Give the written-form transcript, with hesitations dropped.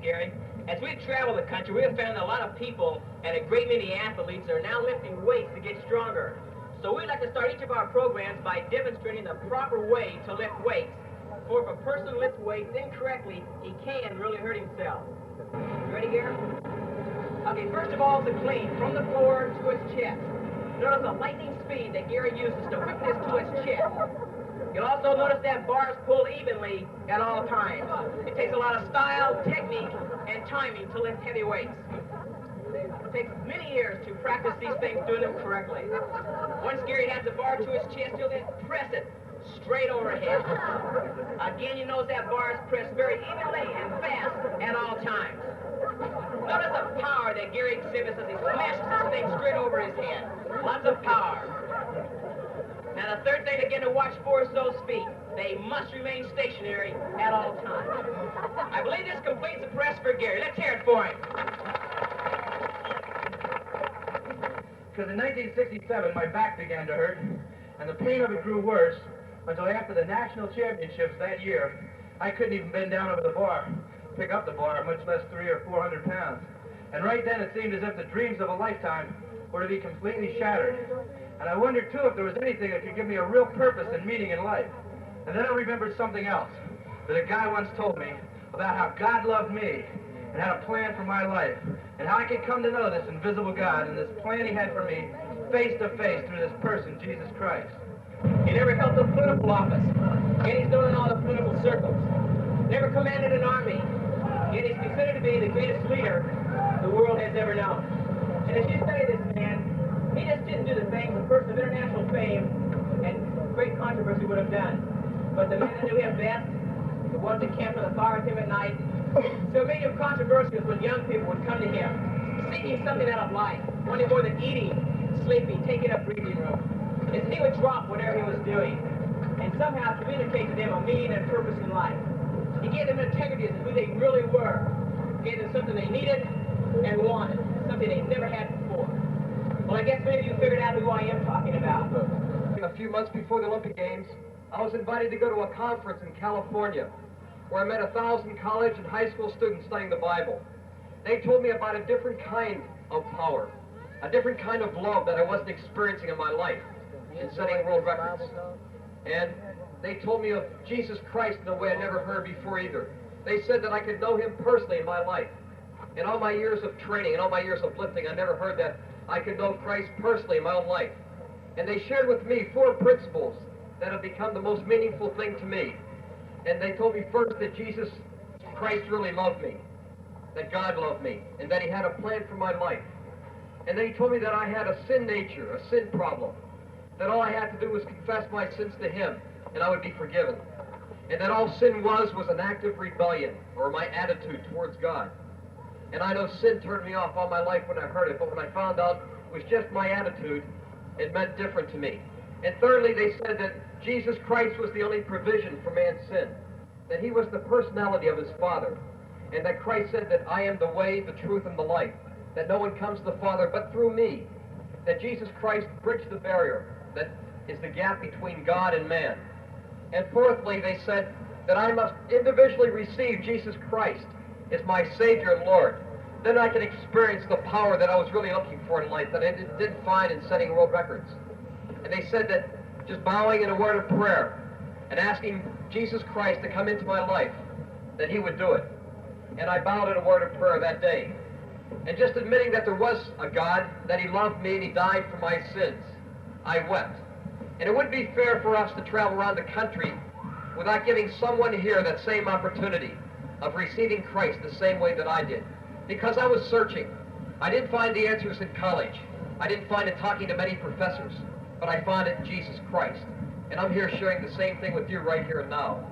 Gary. As we've traveled the country, we have found a lot of people and a great many athletes are now lifting weights to get stronger. So we'd like to start each of our programs by demonstrating the proper way to lift weights. For if a person lifts weights incorrectly, he can really hurt himself. You ready, Gary? Okay, first of all, the clean, from the floor to its chest. Notice the lightning speed that Gary uses to whip this to its chest. You'll also notice that bars pull evenly at all times. It takes a lot of style, technique, and timing to lift heavy weights. It takes many years to practice these things, doing them correctly. Once Gary has the bar to his chest, he'll then press it straight overhead. Again, you notice that bar is pressed very evenly and fast at all times. Notice the power that Gary exhibits as he smashes this thing straight over his head. Lots of power. Now the third thing again to watch for is those feet. They must remain stationary at all times. I believe this completes the press for Gary. Let's hear it for him. Because in 1967, my back began to hurt, and the pain of it grew worse until after the national championships that year, I couldn't even bend down over the bar, pick up the bar, much less 300 or 400 pounds. And right then it seemed as if the dreams of a lifetime were to be completely shattered. And I wondered, too, if there was anything that could give me a real purpose and meaning in life. And then I remembered something else, that a guy once told me about how God loved me and had a plan for my life, and how I could come to know this invisible God and this plan he had for me face to face through this person, Jesus Christ. He never held a political office, yet he's known in all the political circles. Never commanded an army, yet he's considered to be the greatest leader the world has ever known. And as you study this man, he just didn't do the things a person of international fame and great controversy would have done. But the man that knew him best, the one that camped on the fire with him at night, so many of controversies when young people would come to him, seeking something out of life, wanting more than eating, sleeping, taking up breathing room. And he would drop whatever he was doing and somehow communicate to them a meaning and purpose in life. He gave them integrity as to who they really were. He gave them something they needed and wanted, something they never had before. Well, I guess many of you figured out who I am talking about. A few months before the Olympic Games, I was invited to go to a conference in California where I met 1,000 college and high school students studying the Bible. They told me about a different kind of power, a different kind of love that I wasn't experiencing in my life in setting world records. And they told me of Jesus Christ in a way I never heard before either. They said that I could know him personally in my life. In all my years of training, in all my years of lifting, I never heard that I could know Christ personally in my own life. And they shared with me 4 principles that have become the most meaningful thing to me. And they told me first that Jesus Christ really loved me, that God loved me, and that he had a plan for my life. And then he told me that I had a sin nature, a sin problem, that all I had to do was confess my sins to him, and I would be forgiven. And that all sin was an act of rebellion, or my attitude towards God. And I know sin turned me off all my life when I heard it, but when I found out it was just my attitude, it meant different to me. And thirdly, they said that Jesus Christ was the only provision for man's sin, that he was the personality of his Father, and that Christ said that I am the way, the truth, and the life, that no one comes to the Father but through me, that Jesus Christ bridged the barrier that is the gap between God and man. And fourthly, they said that I must individually receive Jesus Christ as my Savior and Lord. Then I can experience the power that I was really looking for in life that I didn't find in setting world records. And they said that just bowing in a word of prayer and asking Jesus Christ to come into my life, that he would do it. And I bowed in a word of prayer that day. And just admitting that there was a God, that he loved me and he died for my sins, I wept. And it wouldn't be fair for us to travel around the country without giving someone here that same opportunity of receiving Christ the same way that I did. Because I was searching. I didn't find the answers in college. I didn't find it talking to many professors. But I found it in Jesus Christ. And I'm here sharing the same thing with you right here and now.